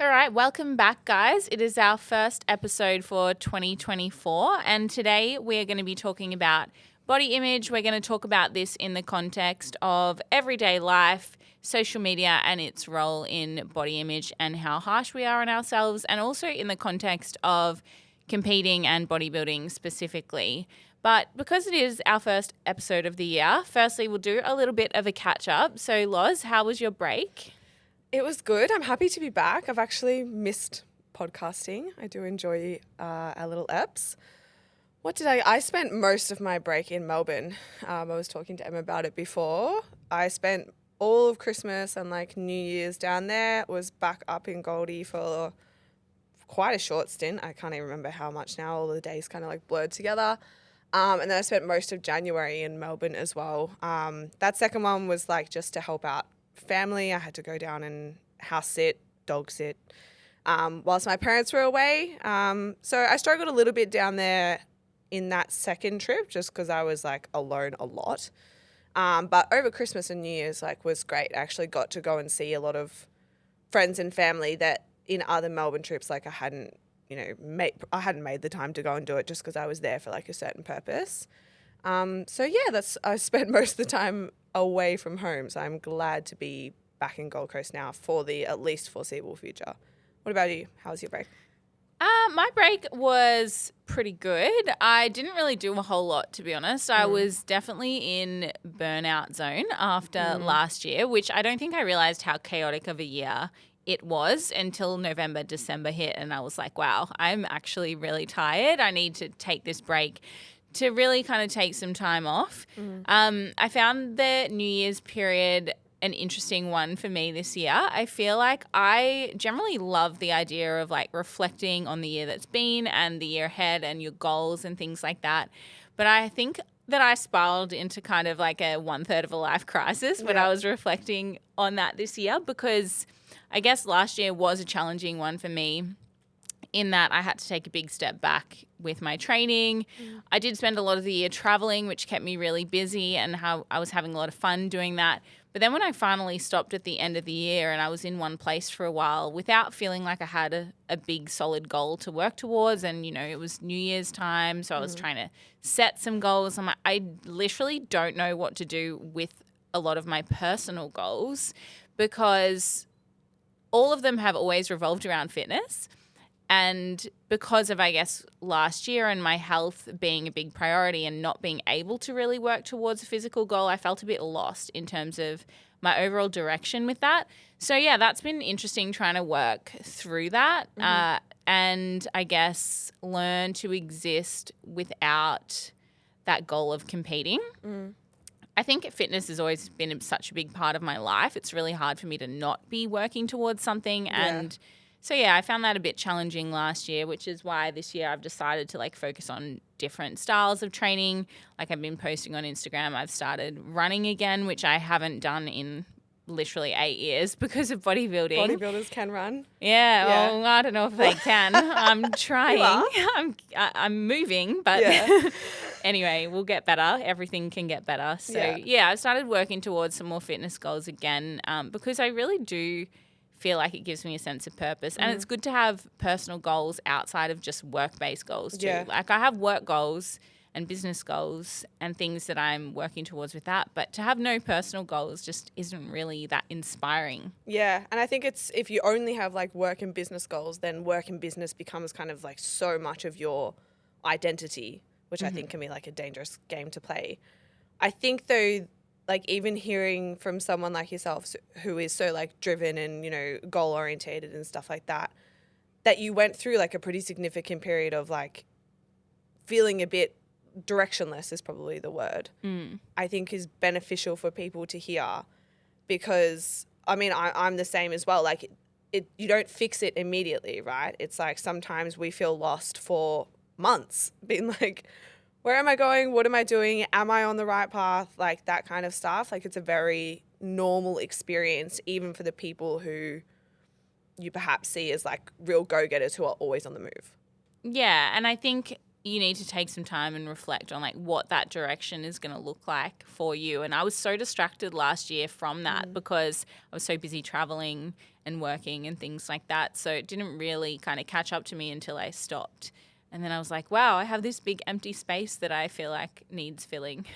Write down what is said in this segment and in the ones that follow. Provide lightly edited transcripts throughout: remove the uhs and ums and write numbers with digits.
All right, welcome back, guys. It is our first episode for 2024, and today we're going to be talking about body image. We're going to talk about this in the context of everyday life, social media, and its role in body image and how harsh we are on ourselves, and also in the context of competing and bodybuilding specifically. But because it is our first episode of the year, firstly, we'll do a little bit of a catch-up. So, Loz, how was your break? It was good. I'm happy to be back. I've actually missed podcasting. I do enjoy our little eps. I spent most of my break in Melbourne. I was talking to Emma about it before. I spent all of Christmas and like New Year's down there. Was back up in Goldie for quite a short stint. I can't even remember how much now. All the days kind of like blurred together. And then I spent most of January in Melbourne as well. That second one was like just to help out family. I had to go down and house sit, dog sit, whilst my parents were away. So I struggled a little bit down there in that second trip just because I was like alone a lot. But over Christmas and New Year's was great. I actually got to go and see a lot of friends and family that in other Melbourne trips I hadn't made the time to go and do it just because I was there for like a certain purpose. I spent most of the time away from home, so I'm glad to be back in Gold Coast now for the at least foreseeable future. What about you? How was your break? My break was pretty good. I didn't really do a whole lot, to be honest. I was definitely in burnout zone after last year, which I don't think I realized how chaotic of a year it was until November, December hit, and I was like, wow, I'm actually really tired. I need to take this break to really kind of take some time off. I found the New Year's period an interesting one for me this year. I feel like I generally love the idea of like reflecting on the year that's been and the year ahead and your goals and things like that. But I think that I spiraled into kind of like a 1/3 of a life crisis when I was reflecting on that this year, because I guess last year was a challenging one for me in that I had to take a big step back with my training. I did spend a lot of the year traveling, which kept me really busy, and how I was having a lot of fun doing that. But then when I finally stopped at the end of the year and I was in one place for a while without feeling like I had a big solid goal to work towards, and, you know, it was New Year's time, so I was trying to set some goals. I literally don't know what to do with a lot of my personal goals, because all of them have always revolved around fitness. And because of, I guess, last year and my health being a big priority and not being able to really work towards a physical goal, I felt a bit lost in terms of my overall direction with that. So, yeah, that's been interesting trying to work through that and I guess learn to exist without that goal of competing. I think fitness has always been such a big part of my life. It's really hard for me to not be working towards something. And so, yeah, I found that a bit challenging last year, which is why this year I've decided to like focus on different styles of training. Like I've been posting on Instagram. I've started running again, which I haven't done in literally 8 years because of bodybuilding. Bodybuilders can run. Yeah. Well, I don't know if they can. I'm trying. I'm moving, but anyway, we'll get better. Everything can get better. So, I started working towards some more fitness goals again because I really do feel like it gives me a sense of purpose. And it's good to have personal goals outside of just work-based goals too. Yeah. Like I have work goals and business goals and things that I'm working towards with that. But to have no personal goals just isn't really that inspiring. Yeah. And I think it's, if you only have like work and business goals, then work and business becomes kind of like so much of your identity, which I think can be like a dangerous game to play. I think though, like even hearing from someone like yourself who is so like driven and, you know, goal orientated and stuff like that, that you went through like a pretty significant period of like feeling a bit directionless is probably the word, I think is beneficial for people to hear, because I mean, I'm the same as well. Like you don't fix it immediately, right? It's like sometimes we feel lost for months, being like, where am I going? What am I doing? Am I on the right path? Like that kind of stuff. Like it's a very normal experience, even for the people who you perhaps see as like real go-getters who are always on the move. Yeah. And I think you need to take some time and reflect on like what that direction is going to look like for you. And I was so distracted last year from that because I was so busy traveling and working and things like that. So it didn't really kind of catch up to me until I stopped. And then I was like, wow, I have this big empty space that I feel like needs filling.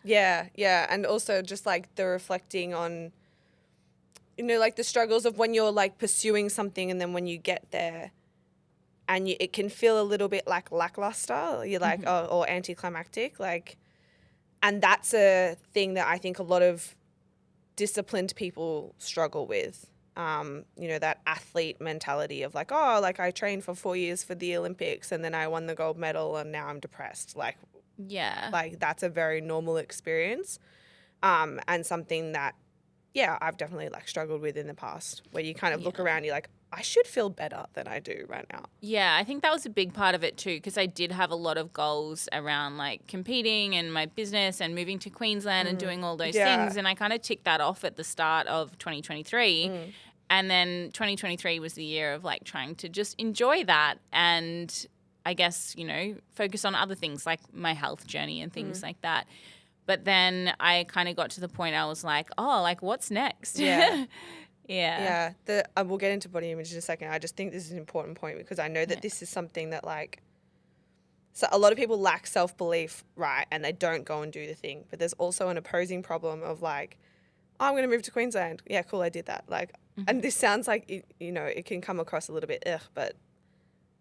Yeah. And also just like the reflecting on, you know, like the struggles of when you're like pursuing something and then when you get there and it can feel a little bit like lackluster. You're like, or anticlimactic. Like, and that's a thing that I think a lot of disciplined people struggle with. You know, that athlete mentality of like, oh, like I trained for 4 years for the Olympics and then I won the gold medal and now I'm depressed. Like that's a very normal experience. And something that, I've definitely like struggled with in the past, where you kind of look around, you're like, I should feel better than I do right now. Yeah, I think that was a big part of it too, because I did have a lot of goals around like competing and my business and moving to Queensland and doing all those things. And I kind of ticked that off at the start of 2023. And then 2023 was the year of like trying to just enjoy that and I guess, you know, focus on other things like my health journey and things like that. But then I kind of got to the point I was like, oh, like what's next? Yeah. Yeah. We'll get into body image in a second. I just think this is an important point because I know that this is something that like, so a lot of people lack self-belief, right? And they don't go and do the thing. But there's also an opposing problem of like, oh, I'm going to move to Queensland. Yeah, cool, I did that. Like, and this sounds like, it can come across a little bit, but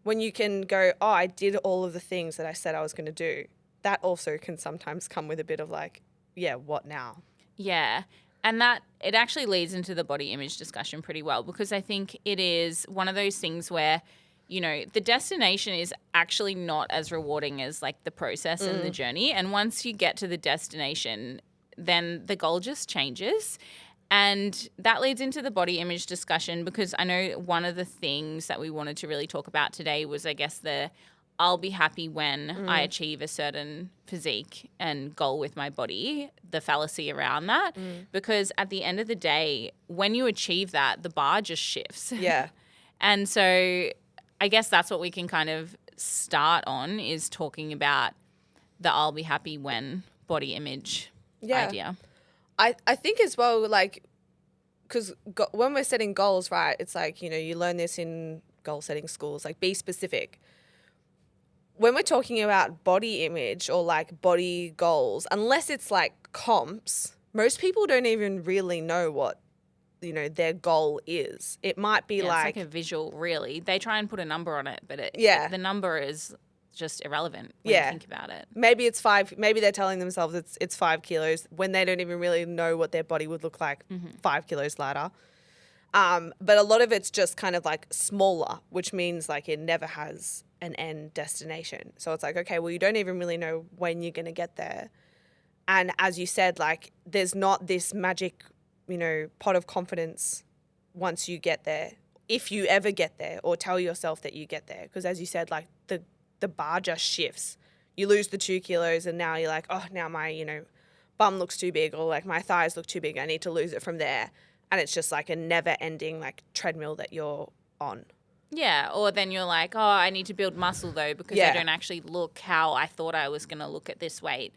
when you can go, oh, I did all of the things that I said I was going to do, that also can sometimes come with a bit of like, yeah, what now? Yeah. And that it actually leads into the body image discussion pretty well because I think it is one of those things where, you know, the destination is actually not as rewarding as like the process and the journey. And once you get to the destination, then the goal just changes. And that leads into the body image discussion because I know one of the things that we wanted to really talk about today was, I guess, I'll be happy when I achieve a certain physique and goal with my body, the fallacy around that. Because at the end of the day, when you achieve that, the bar just shifts. Yeah. And so I guess that's what we can kind of start on is talking about the I'll be happy when body image idea. I think as well, like, because when we're setting goals, right, it's like, you know, you learn this in goal setting schools, like be specific. When we're talking about body image or like body goals, unless it's like comps, most people don't even really know what, you know, their goal is. It might be it's like a visual, really. They try and put a number on it, but the number is just irrelevant when you think about it. Maybe it's 5. Maybe they're telling themselves it's 5 kilos when they don't even really know what their body would look like 5 kilos lighter. But a lot of it's just kind of like smaller, which means like it never has an end destination. So it's like, okay, well, you don't even really know when you're going to get there. And as you said, like there's not this magic, you know, pot of confidence once you get there, if you ever get there or tell yourself that you get there. Because as you said, like the bar just shifts. You lose the 2 kilos and now you're like, oh, now my, you know, bum looks too big or like my thighs look too big. I need to lose it from there. And it's just like a never ending like treadmill that you're on. Yeah. Or then you're like, oh, I need to build muscle though because I don't actually look how I thought I was going to look at this weight.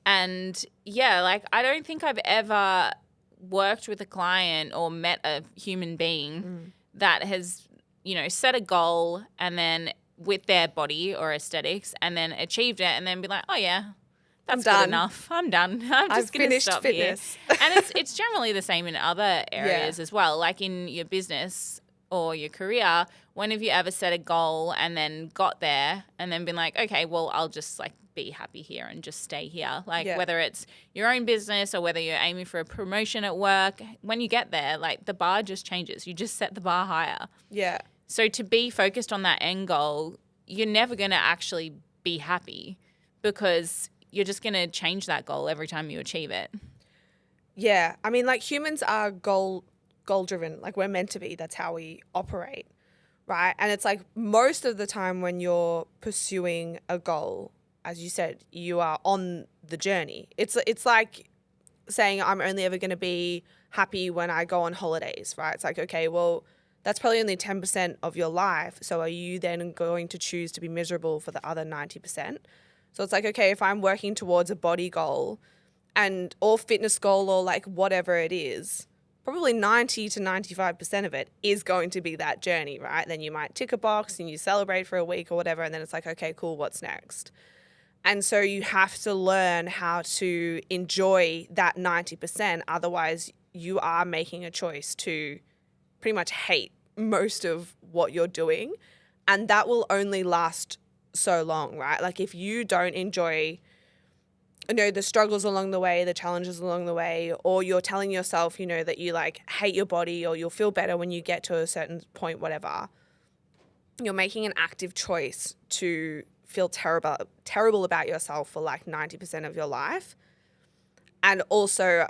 And yeah, like I don't think I've ever worked with a client or met a human being that has, you know, set a goal and then with their body or aesthetics and then achieved it and then be like, oh yeah, that's good enough. I'm done. I'm just going to stop fitness. Here. And it's generally the same in other areas as well. Like in your business or your career, when have you ever set a goal and then got there and then been like, okay, well, I'll just like be happy here and just stay here. Like whether it's your own business or whether you're aiming for a promotion at work, when you get there, like the bar just changes. You just set the bar higher. Yeah. So to be focused on that end goal, you're never going to actually be happy because you're just going to change that goal every time you achieve it. Yeah. I mean, like humans are goal driven. Like we're meant to be. That's how we operate, right? And it's like most of the time when you're pursuing a goal, as you said, you are on the journey. It's like saying I'm only ever going to be happy when I go on holidays, right? It's like, okay, well, that's probably only 10% of your life. So are you then going to choose to be miserable for the other 90%? So it's like, okay, if I'm working towards a body goal or fitness goal or like whatever it is, probably 90 to 95% of it is going to be that journey, right? Then you might tick a box and you celebrate for a week or whatever. And then it's like, okay, cool, what's next? And so you have to learn how to enjoy that 90%. Otherwise, you are making a choice to pretty much hate most of what you're doing. And that will only last so long, right? Like if you don't enjoy, the struggles along the way, the challenges along the way, or you're telling yourself, that you like hate your body or you'll feel better when you get to a certain point, whatever, you're making an active choice to feel terrible about yourself for like 90% of your life. And also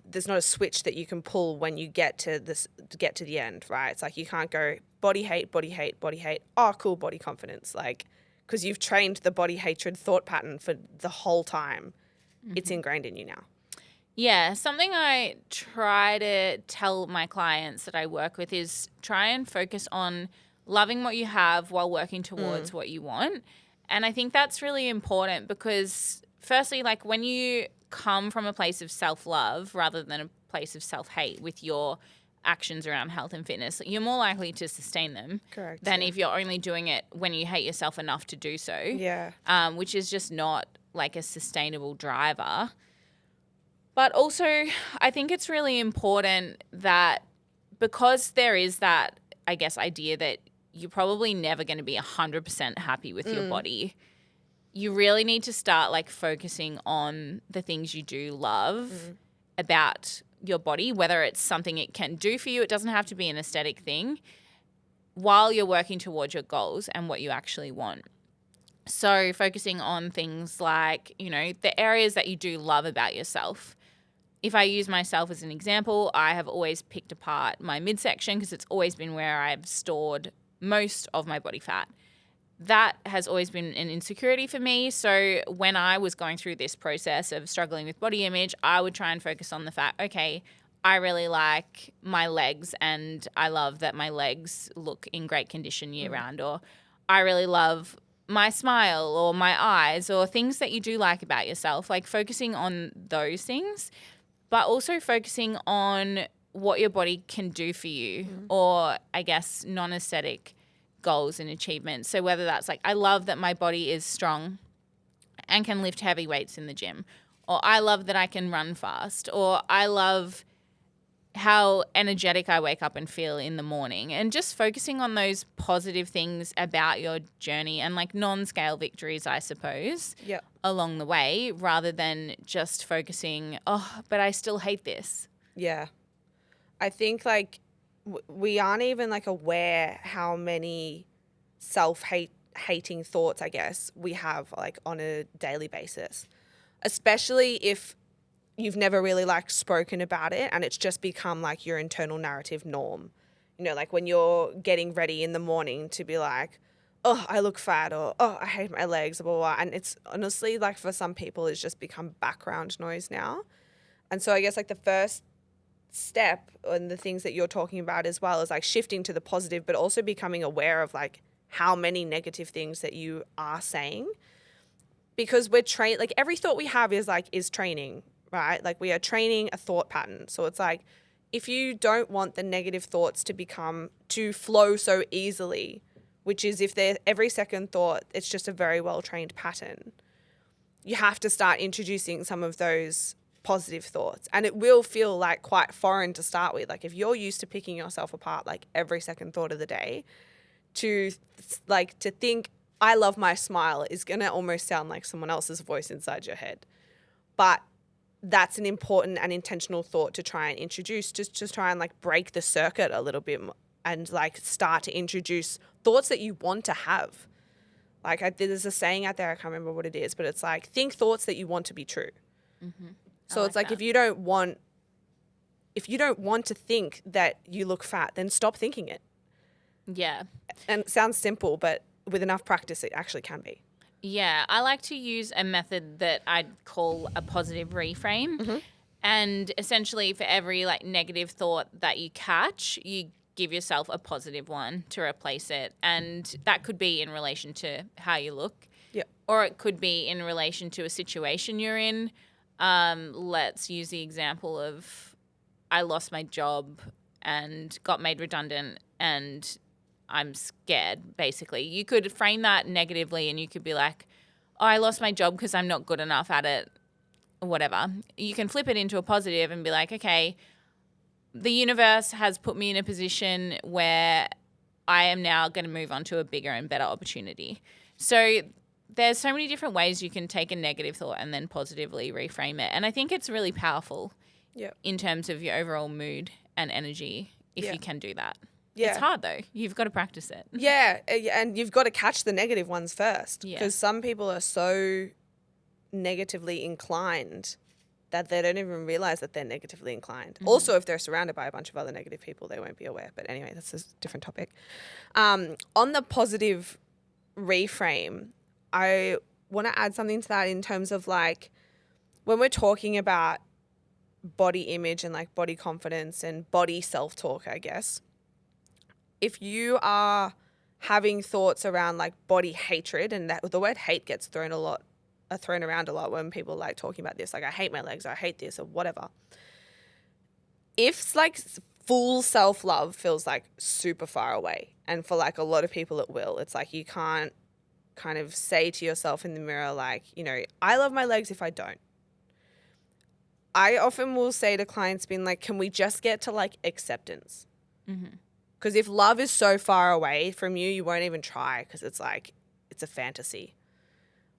there's not a switch that you can pull when you get to the end, right? It's like you can't go body hate, body hate, body hate. Oh, cool, body confidence. Like, because you've trained the body hatred thought pattern for the whole time. It's ingrained in you now. Yeah, something I try to tell my clients that I work with is try and focus on loving what you have while working towards what you want. And I think that's really important because firstly, like when you come from a place of self-love rather than a place of self-hate with your actions around health and fitness, you're more likely to sustain them. Correct, than if you're only doing it when you hate yourself enough to do so. Yeah. Which is just not like a sustainable driver. But also, I think it's really important that because there is that, I guess, idea that you're probably never going to be 100% happy with your body, you really need to start like focusing on the things you do love about your body, whether it's something it can do for you. It doesn't have to be an aesthetic thing, while you're working towards your goals and what you actually want. So focusing on things like, the areas that you do love about yourself. If I use myself as an example, I have always picked apart my midsection because it's always been where I've stored most of my body fat. That has always been an insecurity for me. So when I was going through this process of struggling with body image, I would try and focus on the fact, okay, I really like my legs and I love that my legs look in great condition year round, or I really love my smile or my eyes, or things that you do like about yourself, like focusing on those things, but also focusing on what your body can do for you, or I guess non-aesthetic goals and achievements. So whether that's like, I love that my body is strong and can lift heavy weights in the gym, or I love that I can run fast, or I love how energetic I wake up and feel in the morning, and just focusing on those positive things about your journey and like non-scale victories, I suppose, along the way, rather than just focusing, but I still hate this. Yeah. I think like we aren't even like aware how many self-hating thoughts, I guess, we have like on a daily basis, especially if you've never really like spoken about it and it's just become like your internal narrative norm. Like when you're getting ready in the morning to be like, oh, I look fat, or oh, I hate my legs, blah, blah, blah. And it's honestly like for some people it's just become background noise now. And so I guess like the first step and the things that you're talking about as well is like shifting to the positive, but also becoming aware of like how many negative things that you are saying, because we're trained, like every thought we have is training, right? Like we are training a thought pattern. So it's like, if you don't want the negative thoughts to flow so easily, which is if they're every second thought, it's just a very well trained pattern, you have to start introducing some of those positive thoughts. And it will feel like quite foreign to start with. Like if you're used to picking yourself apart like every second thought of the day, to think I love my smile is going to almost sound like someone else's voice inside your head. But that's an important and intentional thought to try and introduce, just to try and like break the circuit a little bit and like start to introduce thoughts that you want to have. Like there's a saying out there, I can't remember what it is, but it's like, think thoughts that you want to be true. So it's like, if you don't want to think that you look fat, then stop thinking it. Yeah. And it sounds simple, but with enough practice, it actually can be. Yeah. I like to use a method that I'd call a positive reframe. And essentially for every like negative thought that you catch, you give yourself a positive one to replace it. And that could be in relation to how you look. Yep. Or it could be in relation to a situation you're in. Let's use the example of I lost my job and got made redundant and I'm scared, basically. You could frame that negatively and you could be like, oh, I lost my job because I'm not good enough at it, or whatever. You can flip it into a positive and be like, okay, the universe has put me in a position where I am now going to move on to a bigger and better opportunity. So there's so many different ways you can take a negative thought and then positively reframe it. And I think it's really powerful in terms of your overall mood and energy if you can do that. Yeah. It's hard though. You've got to practice it. Yeah, and you've got to catch the negative ones first because some people are so negatively inclined that they don't even realize that they're negatively inclined. Mm-hmm. Also, if they're surrounded by a bunch of other negative people, they won't be aware. But anyway, that's a different topic. On the positive reframe, I want to add something to that in terms of like when we're talking about body image and like body confidence and body self-talk, I guess, if you are having thoughts around like body hatred, and that the word hate gets thrown around a lot when people like talking about this, like I hate my legs or I hate this or whatever. If like full self-love feels like super far away, and for like a lot of people it will, it's like you can't kind of say to yourself in the mirror like, you know, I love my legs if I don't. I often will say to clients being like, can we just get to like acceptance? Mm-hmm. Because if love is so far away from you, you won't even try because it's like, it's a fantasy.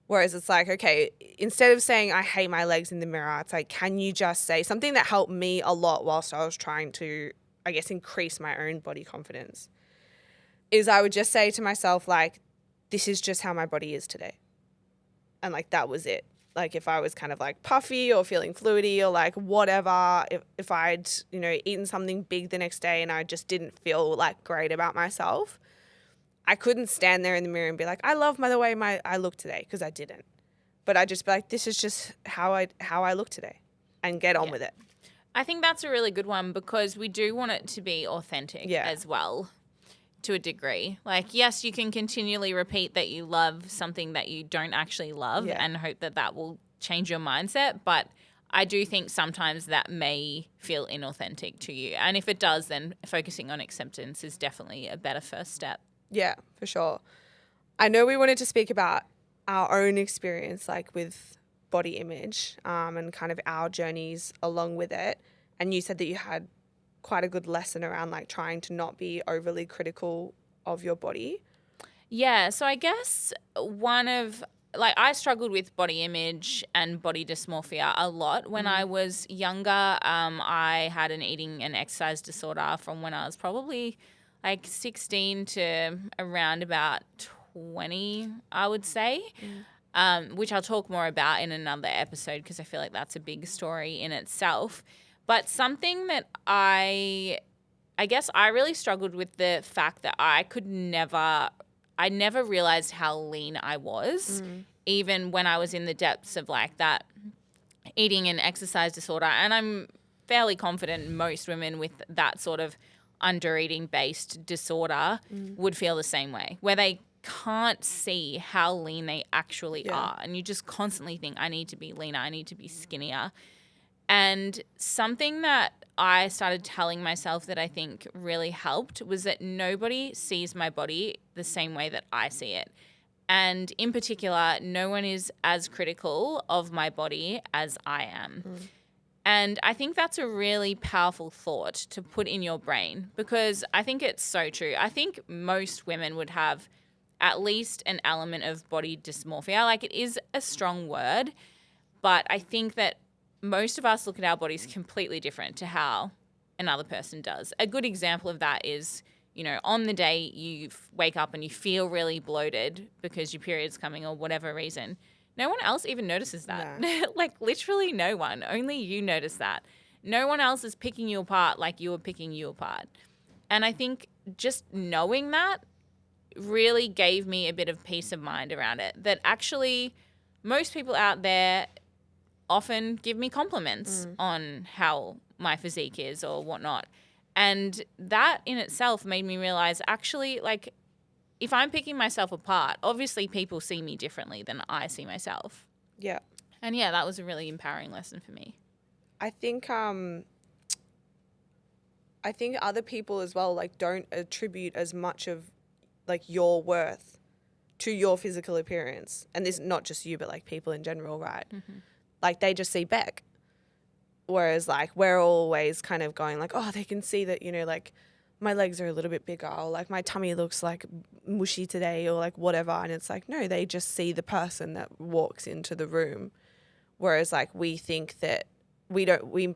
Whereas it's like, okay, instead of saying I hate my legs in the mirror, it's like, can you just say something that helped me a lot whilst I was trying to, I guess, increase my own body confidence, is I would just say to myself, like, this is just how my body is today. And like, that was it. Like if I was kind of like puffy or feeling fluidy or like whatever, if I'd, you know, eaten something big the next day and I just didn't feel like great about myself, I couldn't stand there in the mirror and be like, I love the way I look today, because I didn't. But I'd just be like, this is just how I look today, and get on with it. I think that's a really good one because we do want it to be authentic as well, to a degree. Like, yes, you can continually repeat that you love something that you don't actually love and hope that that will change your mindset. But I do think sometimes that may feel inauthentic to you. And if it does, then focusing on acceptance is definitely a better first step. Yeah, for sure. I know we wanted to speak about our own experience, like with body image, and kind of our journeys along with it. And you said that you had quite a good lesson around like trying to not be overly critical of your body. Yeah, so I guess I struggled with body image and body dysmorphia a lot when I was younger. I had an eating and exercise disorder from when I was probably like 16 to around about 20, I would say, which I'll talk more about in another episode because I feel like that's a big story in itself. But something that I guess I really struggled with the fact that I never realized how lean I was, even when I was in the depths of like that eating and exercise disorder. And I'm fairly confident most women with that sort of under-eating based disorder would feel the same way, where they can't see how lean they actually are. And you just constantly think, I need to be leaner, I need to be skinnier. And something that I started telling myself that I think really helped was that nobody sees my body the same way that I see it. And in particular, no one is as critical of my body as I am. And I think that's a really powerful thought to put in your brain because I think it's so true. I think most women would have at least an element of body dysmorphia. Like, it is a strong word, but I think that most of us look at our bodies completely different to how another person does. A good example of that is, you know, on the day you wake up and you feel really bloated because your period's coming or whatever reason, no one else even notices that. No. Like, literally no one. Only you notice that. No one else is picking you apart like you were picking you apart. And I think just knowing that really gave me a bit of peace of mind around it, that actually most people out there often give me compliments on how my physique is or whatnot. And that in itself made me realize actually, like, if I'm picking myself apart, obviously people see me differently than I see myself. Yeah. And yeah, that was a really empowering lesson for me. I think other people as well, like, don't attribute as much of like your worth to your physical appearance. And this is not just you, but like people in general, right? Mm-hmm. Like they just see Bec. Whereas like we're always kind of going like, oh, they can see that, you know, like my legs are a little bit bigger, or like my tummy looks like mushy today, or like whatever. And it's like, no, they just see the person that walks into the room. Whereas like we think that we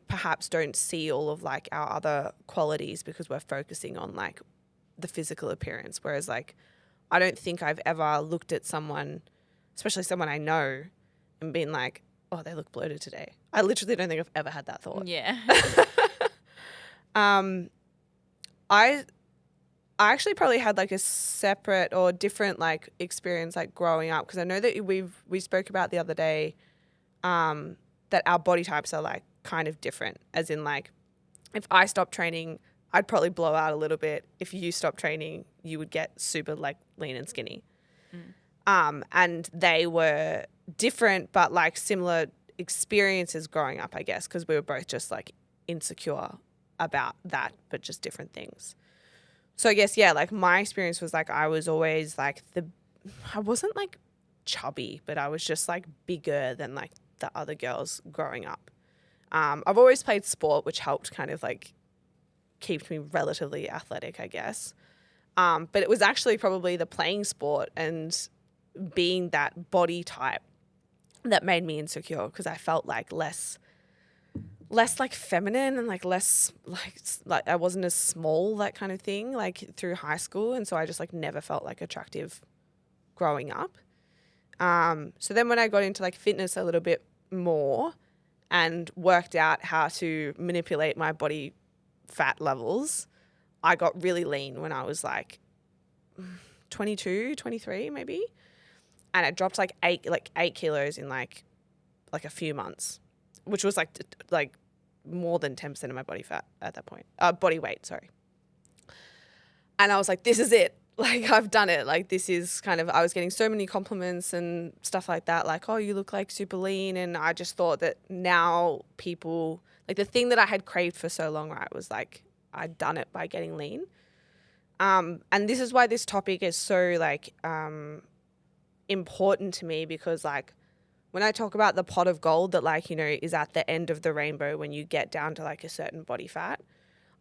perhaps don't see all of like our other qualities because we're focusing on like the physical appearance. Whereas like I don't think I've ever looked at someone, especially someone I know, and been like, oh, they look bloated today. I literally don't think I've ever had that thought. Yeah. I actually probably had like a separate or different like experience like growing up, because I know that we spoke about the other day that our body types are like kind of different, as in like if I stopped training, I'd probably blow out a little bit. If you stopped training, you would get super like lean and skinny. And they were different but like similar experiences growing up, I guess, because we were both just like insecure about that, but just different things. So I guess, yeah, like my experience was like I was always like I wasn't like chubby, but I was just like bigger than like the other girls growing up. I've always played sport, which helped kind of like keep me relatively athletic, I guess. But it was actually probably the playing sport and being that body type that made me insecure, because I felt like less like feminine and like less like I wasn't as small, that kind of thing, like through high school. And so I just like never felt like attractive growing up. So then when I got into like fitness a little bit more and worked out how to manipulate my body fat levels, I got really lean when I was like 22, 23 maybe. And I dropped like 8 kilos in like a few months, which was like more than 10% of my body fat at that point. Body weight, sorry. And I was like, this is it. Like, I've done it. Like, this is kind of, I was getting so many compliments and stuff like that. Like, oh, you look like super lean. And I just thought that now people, like the thing that I had craved for so long, right, was like, I'd done it by getting lean. And this is why this topic is so like important to me, because like when I talk about the pot of gold that like, you know, is at the end of the rainbow when you get down to like a certain body fat,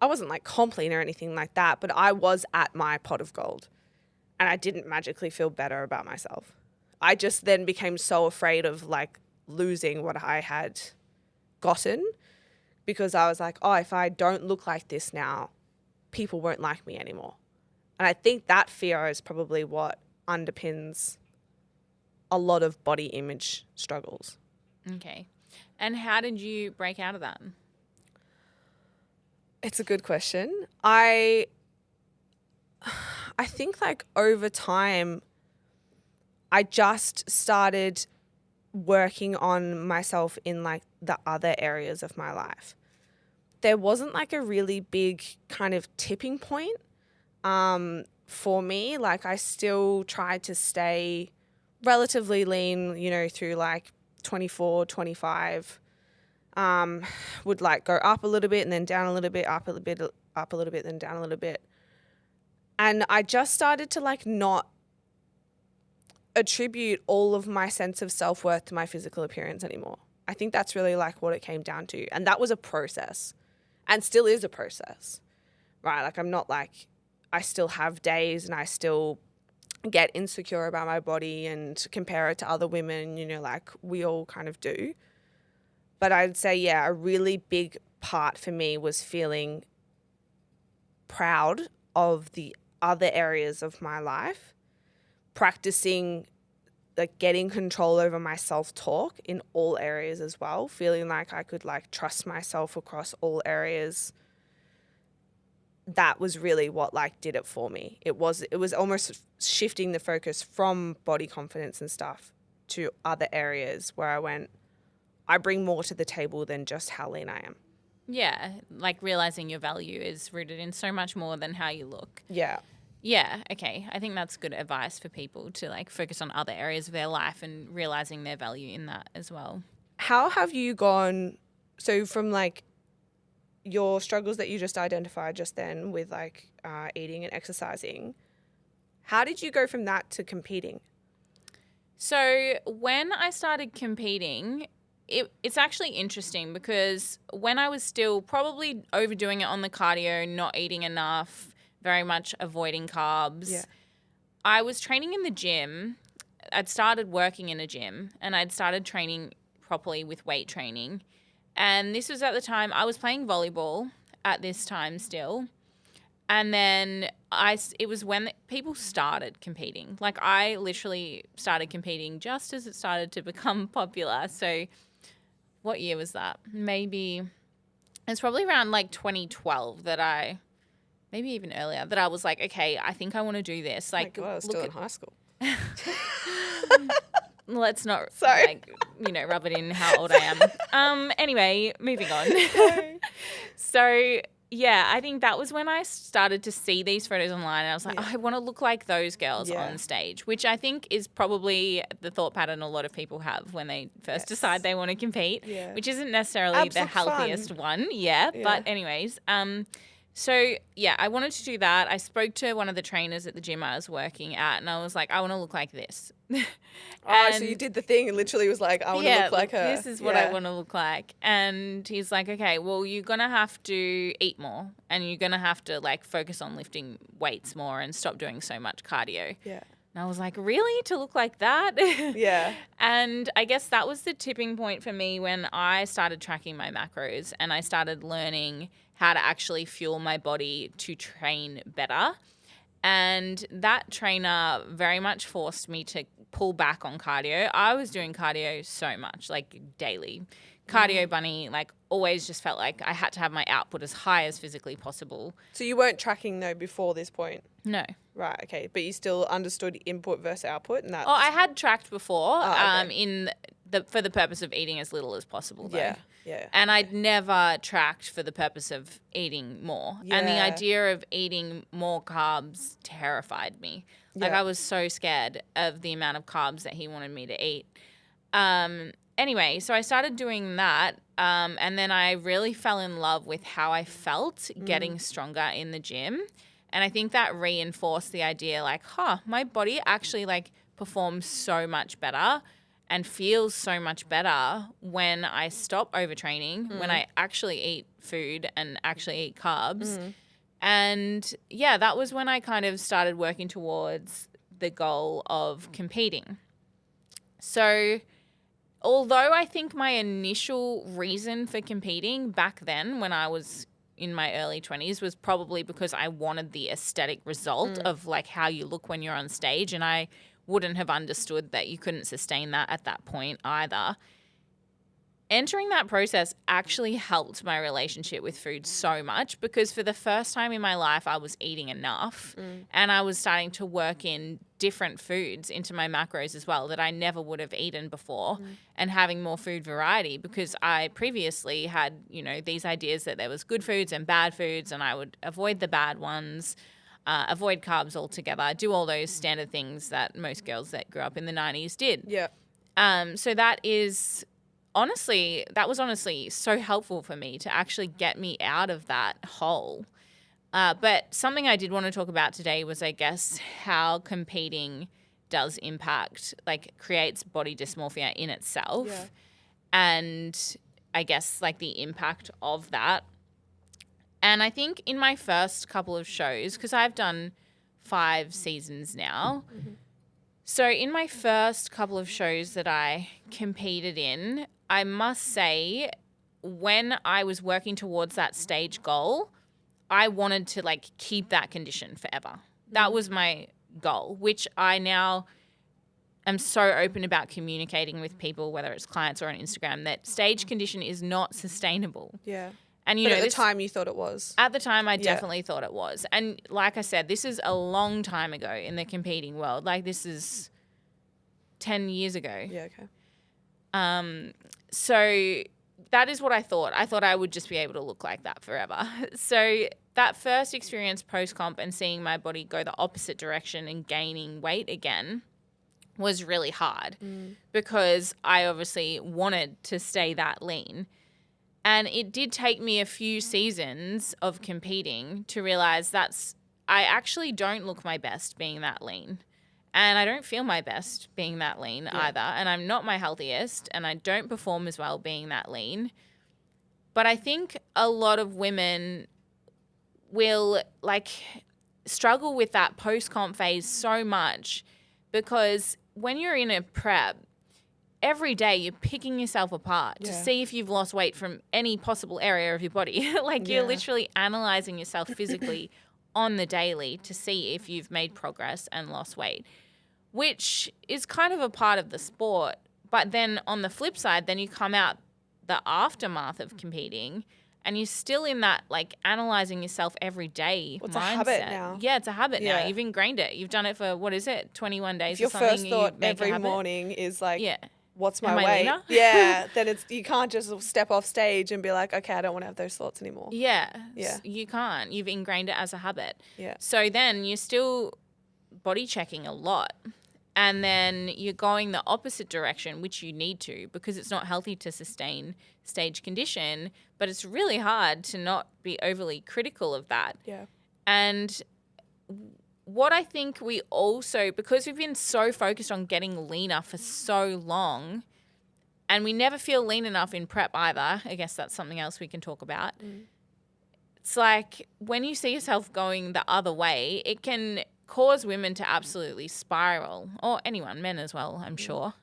I wasn't like comp lean or anything like that, but I was at my pot of gold and I didn't magically feel better about myself. I just then became so afraid of like losing what I had gotten, because I was like, oh, if I don't look like this now, people won't like me anymore. And I think that fear is probably what underpins a lot of body image struggles. Okay. And how did you break out of that? It's a good question. I think like over time, I just started working on myself in like the other areas of my life. There wasn't like a really big kind of tipping point for me. Like I still tried to stay relatively lean, you know, through like 24, 25. Would like go up a little bit and then down a little bit, up a little bit, then down a little bit. And I just started to like not attribute all of my sense of self-worth to my physical appearance anymore. I think that's really like what it came down to. And that was a process, and still is a process, right? Like I'm not like, I still have days and I still get insecure about my body and compare it to other women, you know, like we all kind of do. But I'd say, yeah, a really big part for me was feeling proud of the other areas of my life, practicing like getting control over my self-talk in all areas as well, feeling like I could like trust myself across all areas. That was really what like did it for me. It was almost shifting the focus from body confidence and stuff to other areas where I went, I bring more to the table than just how lean I am. Yeah, like realizing your value is rooted in so much more than how you look. Yeah. Yeah, okay. I think that's good advice for people to like focus on other areas of their life and realizing their value in that as well. How have you gone, so from like your struggles that you just identified just then with like eating and exercising, how did you go from that to competing? So when I started competing, it's actually interesting because when I was still probably overdoing it on the cardio, not eating enough, very much avoiding carbs, Yeah. I was training in the gym. I'd started working in a gym and I'd started training properly with weight training. And this was at the time I was playing volleyball at this time still. And then it was when people started competing. Like I literally started competing just as it started to become popular. So what year was that? Maybe it's probably around like 2012 that maybe even earlier, that I was like, okay, I think I want to do this. Like, I was still in high school. Let's not, Sorry. like, rub it in how old I am. Anyway, moving on. So, yeah, I think that was when I started to see these photos online and I was like, I want to look like those girls on stage, which I think is probably the thought pattern a lot of people have when they first decide they want to compete, which isn't necessarily the healthiest one. Yeah. But anyways, so, yeah, I wanted to do that. I spoke to one of the trainers at the gym I was working at and I was like, I want to look like this. So you did the thing and literally was like, I want to look like her. This is what I want to look like. And he's like, okay, well, you're going to have to eat more and you're going to have to, like, focus on lifting weights more and stop doing so much cardio. Yeah. And I was like, really? To look like that? Yeah. And I guess that was the tipping point for me when I started tracking my macros and I started learning how to actually fuel my body to train better. And that trainer very much forced me to pull back on cardio. I was doing cardio so much, like daily. Cardio bunny, like always just felt like I had to have my output as high as physically possible. So you weren't tracking though before this point? No. Right, okay. But you still understood input versus output and that. Oh, I had tracked before okay. for the purpose of eating as little as possible though. Yeah. Yeah. And I'd never tracked for the purpose of eating more. Yeah. And the idea of eating more carbs terrified me. Like I was so scared of the amount of carbs that he wanted me to eat. Anyway, so I started doing that. And then I really fell in love with how I felt getting stronger in the gym. And I think that reinforced the idea like, my body actually like performs so much better and feels so much better when I stop overtraining, when I actually eat food and actually eat carbs. And yeah, that was when I kind of started working towards the goal of competing. So although I think my initial reason for competing back then when I was in my early 20s was probably because I wanted the aesthetic result of like how you look when you're on stage, and I wouldn't have understood that you couldn't sustain that at that point either. Entering that process actually helped my relationship with food so much because for the first time in my life, I was eating enough and I was starting to work in different foods into my macros as well that I never would have eaten before and having more food variety because I previously had, these ideas that there was good foods and bad foods and I would avoid the bad ones, avoid carbs altogether, do all those standard things that most girls that grew up in the 90s did. Yeah. So that was honestly so helpful for me to actually get me out of that hole. But something I did want to talk about today was, I guess, how competing does impact, like creates body dysmorphia in itself. And I guess like the impact of that. And I think in my first couple of shows, because I've done 5 seasons now, so in my first couple of shows that I competed in, I must say when I was working towards that stage goal, I wanted to like keep that condition forever. That was my goal, which I now am so open about communicating with people, whether it's clients or on Instagram, that stage condition is not sustainable. Yeah. And but at the time you thought it was. At the time I definitely thought it was. And like I said, this is a long time ago in the competing world. Like this is 10 years ago. Yeah, okay. So that is what I thought. I thought I would just be able to look like that forever. So that first experience post-comp and seeing my body go the opposite direction and gaining weight again was really hard because I obviously wanted to stay that lean. And it did take me a few seasons of competing to realize I actually don't look my best being that lean. And I don't feel my best being that lean either. And I'm not my healthiest and I don't perform as well being that lean. But I think a lot of women will struggle with that post-comp phase so much because when you're in a prep, every day you're picking yourself apart to see if you've lost weight from any possible area of your body. You're literally analyzing yourself physically on the daily to see if you've made progress and lost weight, which is kind of a part of the sport. But then on the flip side, then you come out the aftermath of competing and you're still in that analyzing yourself every day mindset. It's a habit now. Yeah, it's a habit now. You've ingrained it. You've done it for, 21 days if or something. Your first thought every morning is what's my weight? Yeah, then you can't just step off stage and be like, okay, I don't want to have those thoughts anymore. Yeah, you can't. You've ingrained it as a habit. Yeah. So then you're still body checking a lot. And then you're going the opposite direction, which you need to because it's not healthy to sustain stage condition, but it's really hard to not be overly critical of that. Yeah. And what I think we also, because we've been so focused on getting leaner for so long, and we never feel lean enough in prep either, I guess that's something else we can talk about. It's when you see yourself going the other way, it can cause women to absolutely spiral, or anyone, men as well, I'm sure.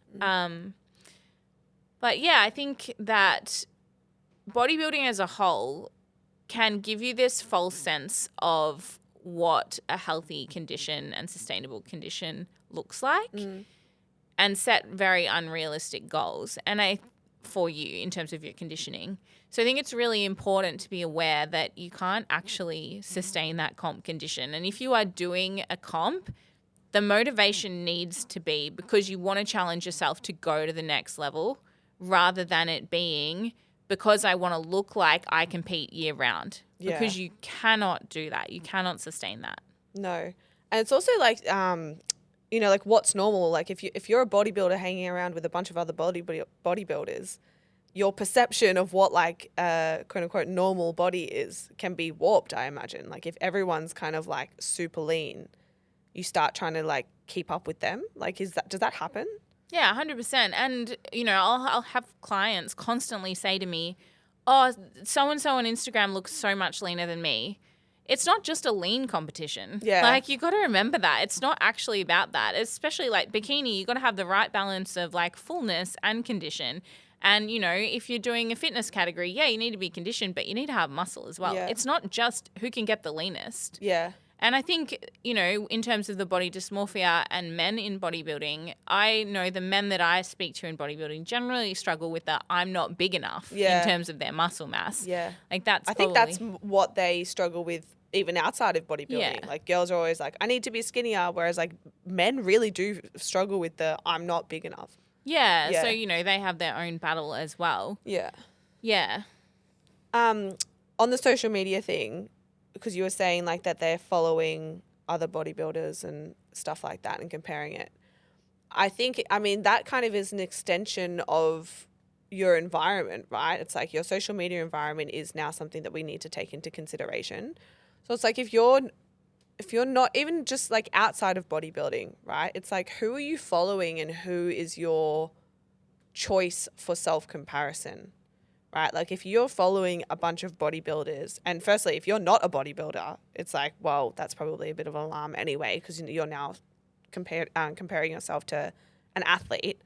But yeah, I think that bodybuilding as a whole can give you this false sense of what a healthy condition and sustainable condition looks like and set very unrealistic goals for you in terms of your conditioning. So I think it's really important to be aware that you can't actually sustain that comp condition. And if you are doing a comp, the motivation needs to be because you want to challenge yourself to go to the next level rather than it being because I want to look like I compete year round. Yeah. Because you cannot do that. You cannot sustain that. No. And it's also what's normal. If you're a bodybuilder hanging around with a bunch of other bodybuilders, your perception of what a quote unquote normal body is can be warped, I imagine. If everyone's kind of super lean, you start trying to keep up with them. Does that happen? Yeah, 100%. And, I'll have clients constantly say to me, oh, so-and-so on Instagram looks so much leaner than me. It's not just a lean competition. Yeah. You got to remember that. It's not actually about that. Especially bikini, you got to have the right balance of fullness and condition. And, if you're doing a fitness category, yeah, you need to be conditioned, but you need to have muscle as well. Yeah. It's not just who can get the leanest. Yeah. And I think, in terms of the body dysmorphia and men in bodybuilding, I know the men that I speak to in bodybuilding generally struggle with the I'm not big enough in terms of their muscle mass. Yeah. I think that's what they struggle with even outside of bodybuilding. Yeah. Girls are always I need to be skinnier, whereas men really do struggle with the I'm not big enough. Yeah. So, they have their own battle as well. Yeah. Yeah. On the social media thing, because you were saying that they're following other bodybuilders and stuff like that and comparing it. That kind of is an extension of your environment, right? It's your social media environment is now something that we need to take into consideration. So it's if you're not even just outside of bodybuilding, right? It's who are you following and who is your choice for self-comparison? Right? If you're following a bunch of bodybuilders, and firstly, if you're not a bodybuilder, it's well, that's probably a bit of an alarm anyway, because you're now comparing yourself to an athlete.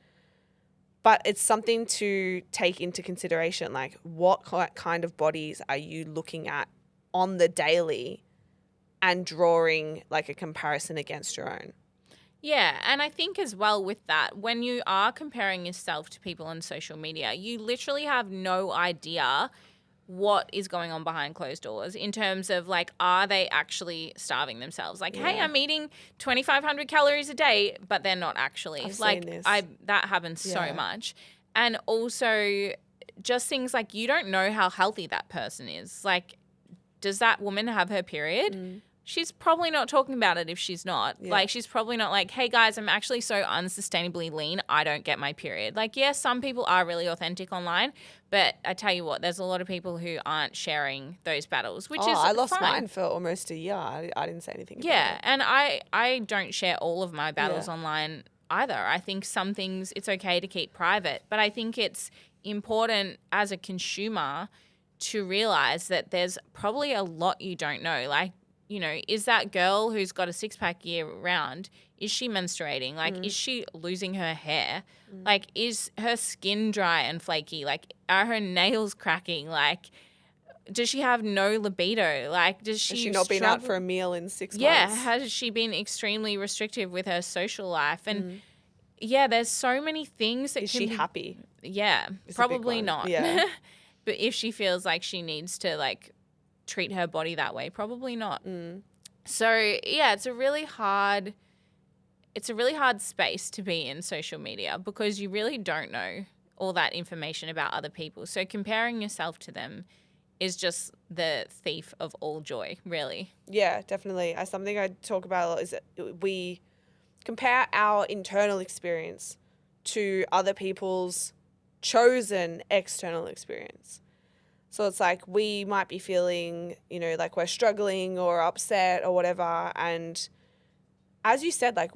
But it's something to take into consideration, what kind of bodies are you looking at on the daily and drawing a comparison against your own. Yeah, and I think as well with that, when you are comparing yourself to people on social media, you literally have no idea what is going on behind closed doors in terms of are they actually starving themselves? Hey, I'm eating 2,500 calories a day, but they're not actually. I've seen this. That happens so much. And also just things like you don't know how healthy that person is. Like, does that woman have her period? She's probably not talking about it if she's not. Yeah. Like, she's probably not like, hey, guys, I'm actually so unsustainably lean, I don't get my period. Like, yes, some people are really authentic online, but I tell you what, there's a lot of people who aren't sharing those battles, which is I lost fine. mine for almost a year. I didn't say anything about Yeah, it. and I don't share all of my battles online either. I think some things it's okay to keep private, but I think it's important as a consumer to realize that there's probably a lot you don't know. Like, you know, is that girl who's got a six-pack year round, is she menstruating? Like, is she losing her hair? Like, is her skin dry and flaky? Like, are her nails cracking? Like, does she have no libido? Like, does she Has she not been out struggle- for a meal in 6 Yeah, months? has she been extremely restrictive with her social life? And yeah, there's so many things that Is can she be happy? Yeah, Is a big probably one. not. Yeah. But if she feels like she needs to like treat her body that way, probably not. So yeah, it's a really hard space to be in, social media, because you really don't know all that information about other people. So comparing yourself to them is just the thief of all joy, really. Yeah, definitely. Something I talk about a lot is that we compare our internal experience to other people's chosen external experience. So it's like we might be feeling, you know, like we're struggling or upset or whatever. And as you said, like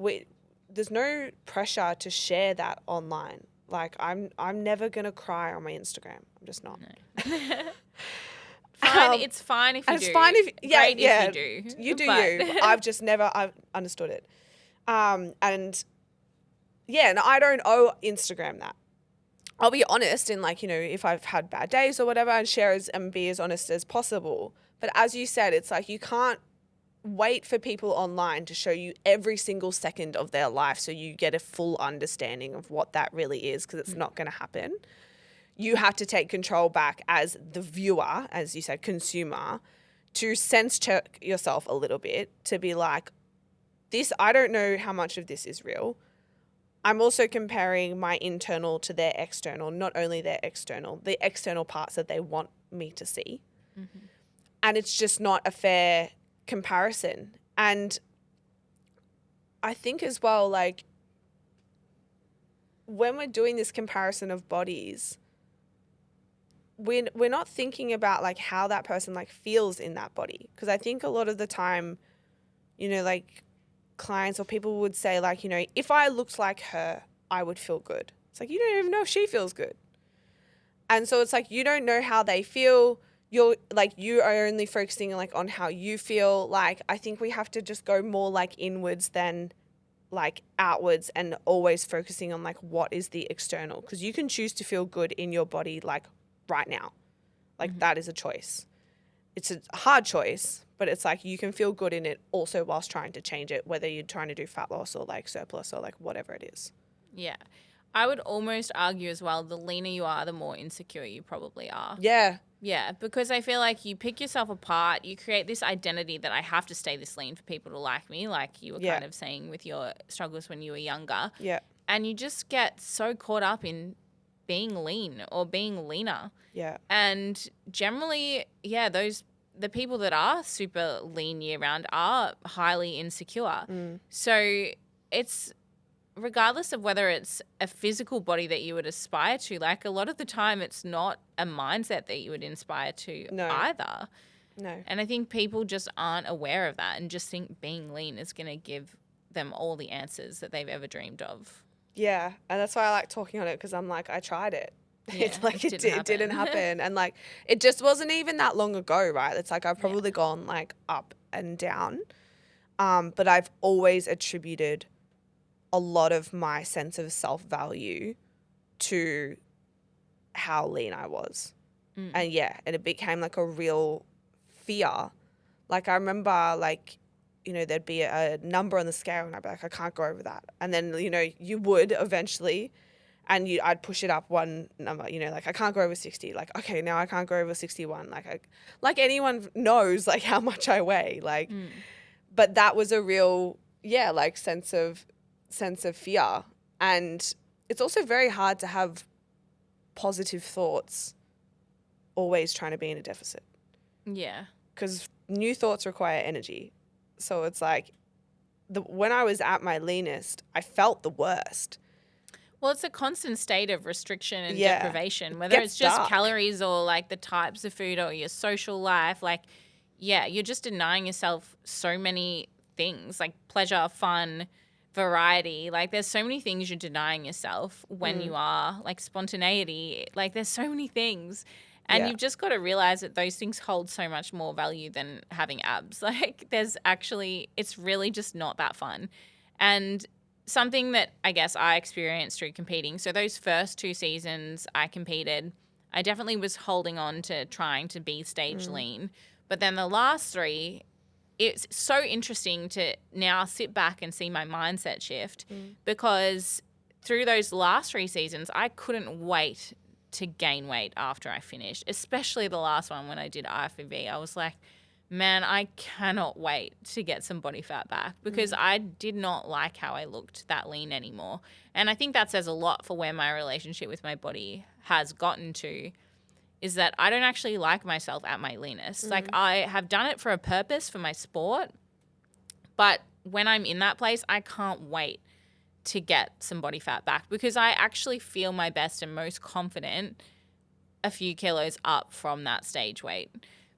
there's no pressure to share that online. Like I'm never going to cry on my Instagram. I'm just not. Fine, it's fine if you do. It's fine if Great yeah, if you do. You do But- you. I've understood it. And yeah, and I don't owe Instagram that. I'll be honest in like, you know, if I've had bad days or whatever, and be as honest as possible. But as you said, it's like you can't wait for people online to show you every single second of their life so you get a full understanding of what that really is, because it's not going to happen. You have to take control back as the viewer, as you said, consumer, to sense check yourself a little bit, to be like, I don't know how much of this is real. I'm also comparing my internal to their external, not only their external, the external parts that they want me to see. And it's just not a fair comparison. And I think as well, like, when we're doing this comparison of bodies, we're not thinking about like how that person like feels in that body. Because I think a lot of the time, you know, like clients or people would say like, you know, if I looked like her, I would feel good. It's like, you don't even know if she feels good. And so it's like, you don't know how they feel. You are only focusing like on how you feel. Like, I think we have to just go more like inwards than like outwards, and always focusing on like what is the external, because you can choose to feel good in your body like right now. Like that is a choice. It's a hard choice, but it's like you can feel good in it also whilst trying to change it, whether you're trying to do fat loss or like surplus or like whatever it is. Yeah. I would almost argue as well, the leaner you are, the more insecure you probably are. Yeah. Yeah, because I feel like you pick yourself apart, you create this identity that I have to stay this lean for people to like me, like you were kind of saying with your struggles when you were younger. Yeah. And you just get so caught up in being lean or being leaner. Yeah. And generally, yeah, the people that are super lean year round are highly insecure. So it's, regardless of whether it's a physical body that you would aspire to, like a lot of the time it's not a mindset that you would aspire to either. No. And I think people just aren't aware of that and just think being lean is going to give them all the answers that they've ever dreamed of. Yeah. And that's why I like talking on it, because I'm like, I tried it. It's like it didn't happen. And like it just wasn't even that long ago, right? It's like I've probably gone like up and down. But I've always attributed a lot of my sense of self-value to how lean I was. And and it became like a real fear. Like I remember like, you know, there'd be a number on the scale and I'd be like, I can't go over that. And then, you know, you would eventually, and I'd push it up one number, you know, like I can't go over 60. Like, okay, now I can't go over 61. Like anyone knows like how much I weigh. Like, but that was a real, like sense of fear. And it's also very hard to have positive thoughts always trying to be in a deficit. Yeah. Because new thoughts require energy. So it's like when I was at my leanest, I felt the worst. Well, it's a constant state of restriction and Yeah. deprivation, whether it's just calories or like the types of food or your social life. Like, yeah, you're just denying yourself so many things like pleasure, fun, variety. Like, there's so many things you're denying yourself when you are like spontaneity. Like, there's so many things. And you've just got to realize that those things hold so much more value than having abs. Like, it's really just not that fun. And something that I guess I experienced through competing. So those first 2 seasons I competed, I definitely was holding on to trying to be stage lean. But then the last 3, it's so interesting to now sit back and see my mindset shift because through those last 3 seasons, I couldn't wait to gain weight after I finished, especially the last one when I did IFBB. I was like, man, I cannot wait to get some body fat back because I did not like how I looked that lean anymore. And I think that says a lot for where my relationship with my body has gotten to, is that I don't actually like myself at my leanest. Like, I have done it for a purpose for my sport, but when I'm in that place, I can't wait to get some body fat back because I actually feel my best and most confident a few kilos up from that stage weight.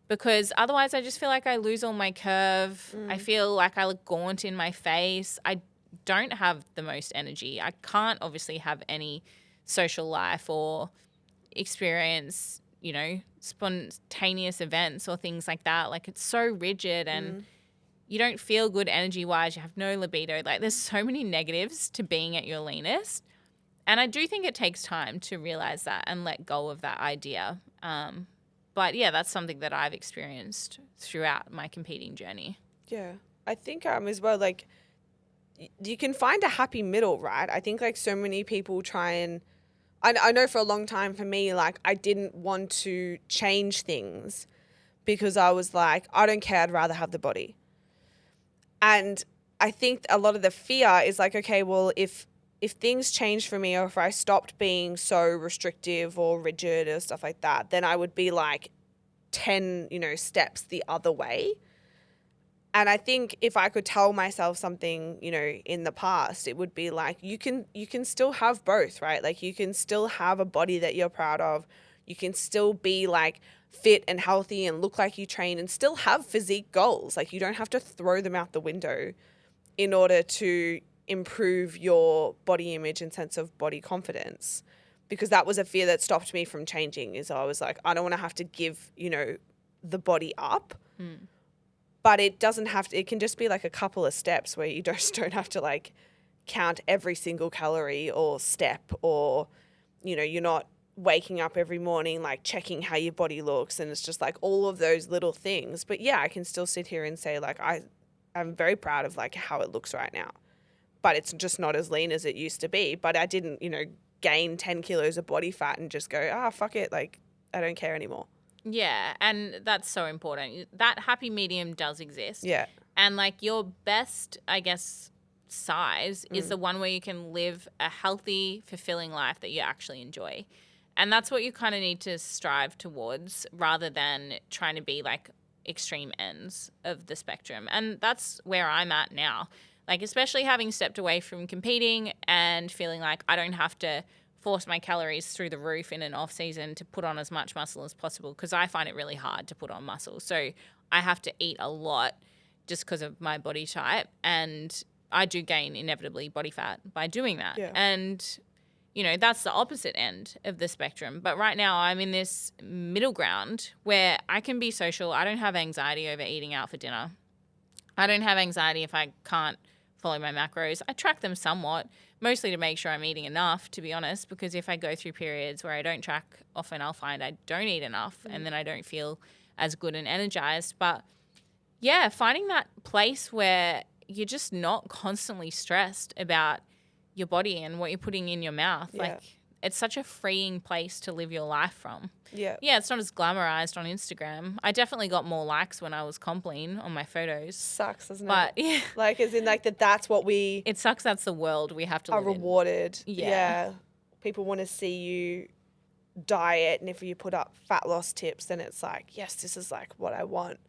Because otherwise I just feel like I lose all my curve. I feel like I look gaunt in my face. I don't have the most energy. I can't obviously have any social life or experience, spontaneous events or things like that. Like, it's so rigid and you don't feel good energy-wise. You have no libido. Like, there's so many negatives to being at your leanest. And I do think it takes time to realize that and let go of that idea. But yeah, that's something that I've experienced throughout my competing journey. Yeah. I think as well, like, you can find a happy middle, right? I think like so many people try and, I know for a long time for me, like, I didn't want to change things because I was like, I don't care, I'd rather have the body. And I think a lot of the fear is like, okay, well, if things changed for me or if I stopped being so restrictive or rigid or stuff like that, then I would be like 10, steps the other way. And I think if I could tell myself something, in the past, it would be like, you can still have both, right? Like, you can still have a body that you're proud of. You can still be like fit and healthy and look like you train and still have physique goals. Like, you don't have to throw them out the window in order to improve your body image and sense of body confidence, because that was a fear that stopped me from changing. Is I was like, I don't want to have to give, the body up, but it doesn't have to, it can just be like a couple of steps where you don't have to like count every single calorie or step, or, you're not waking up every morning, like checking how your body looks. And it's just like all of those little things. But yeah, I can still sit here and say like, I'm very proud of like how it looks right now. But it's just not as lean as it used to be. But I didn't, gain 10 kilos of body fat and just go, fuck it. Like, I don't care anymore. Yeah. And that's so important. That happy medium does exist. Yeah. And like your best, I guess, size is the one where you can live a healthy, fulfilling life that you actually enjoy. And that's what you kind of need to strive towards rather than trying to be like extreme ends of the spectrum. And that's where I'm at now. Like, especially having stepped away from competing and feeling like I don't have to force my calories through the roof in an off season to put on as much muscle as possible, because I find it really hard to put on muscle. So I have to eat a lot just because of my body type. And I do gain inevitably body fat by doing that. Yeah. And, that's the opposite end of the spectrum. But right now I'm in this middle ground where I can be social. I don't have anxiety over eating out for dinner. I don't have anxiety if I can't follow my macros. I track them somewhat, mostly to make sure I'm eating enough, to be honest, because if I go through periods where I don't track often, I'll find I don't eat enough and then I don't feel as good and energized. But yeah, finding that place where you're just not constantly stressed about your body and what you're putting in your mouth. Yeah. Like, it's such a freeing place to live your life from. Yeah. Yeah, it's not as glamorized on Instagram. I definitely got more likes when I was comp lean on my photos. Sucks, doesn't it? But yeah. Like, as in like that's what we It sucks that's the world we have to are live rewarded. in. Yeah. People want to see you diet and if you put up fat loss tips, then it's like, yes, this is like what I want.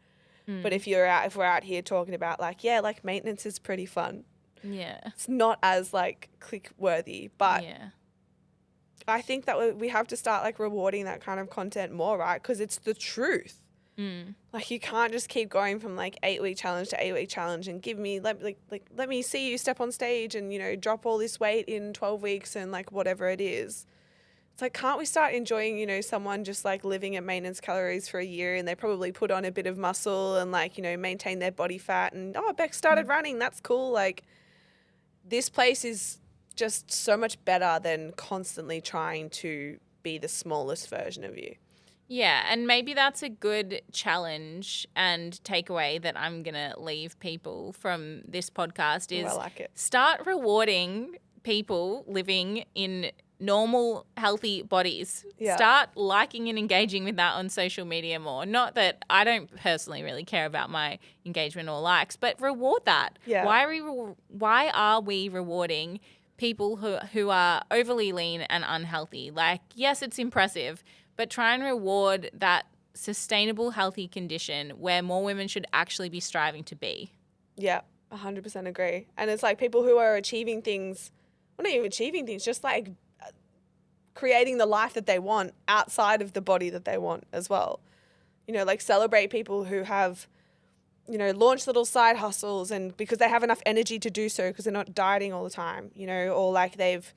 But if we're out here talking about like, yeah, like maintenance is pretty fun. Yeah. It's not as like click worthy, but Yeah. I think that we have to start like rewarding that kind of content more, right? Because it's the truth. Like you can't just keep going from like 8-week challenge to 8-week challenge and let me see you step on stage and, you know, drop all this weight in 12 weeks and like whatever it is. It's like, can't we start enjoying, you know, someone just like living at maintenance calories for a year and they probably put on a bit of muscle and like, you know, maintain their body fat and, oh, Bec started running. That's cool. Like this place is just so much better than constantly trying to be the smallest version of you. Yeah, and maybe that's a good challenge and takeaway that I'm going to leave people from this podcast is I like it. Start rewarding people living in normal, healthy bodies. Yeah. Start liking and engaging with that on social media more. Not that I don't personally really care about my engagement or likes, but reward that. Yeah. Why are we rewarding people who are overly lean and unhealthy? Like, yes, it's impressive, but try and reward that sustainable, healthy condition where more women should actually be striving to be. Yeah, 100% agree. And it's like people who are achieving things, well, not even achieving things, just like creating the life that they want outside of the body that they want as well. You know, like celebrate people who have, you know, launched little side hustles and because they have enough energy to do so because they're not dieting all the time, you know, or like they've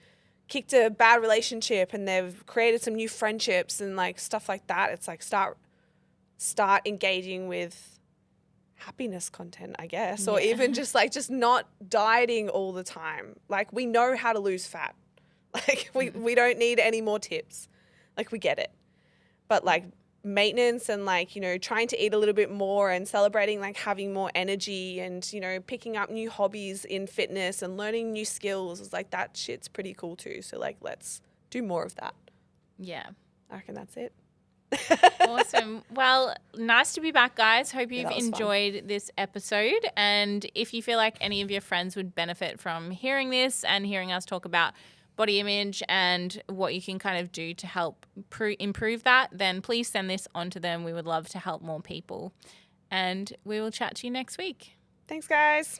kicked a bad relationship and they've created some new friendships and like stuff like that. It's like start engaging with happiness content, I guess, or even just not dieting all the time. Like we know how to lose fat. Like we don't need any more tips. Like we get it. But like maintenance and like, you know, trying to eat a little bit more and celebrating like having more energy and, you know, picking up new hobbies in fitness and learning new skills is like that shit's pretty cool too. So like let's do more of that. Yeah. I reckon that's it. Awesome. Well, nice to be back, guys. Hope you've enjoyed this episode. And if you feel like any of your friends would benefit from hearing this and hearing us talk about body image and what you can kind of do to help improve that, then please send this on to them. We would love to help more people. And we will chat to you next week. Thanks, guys.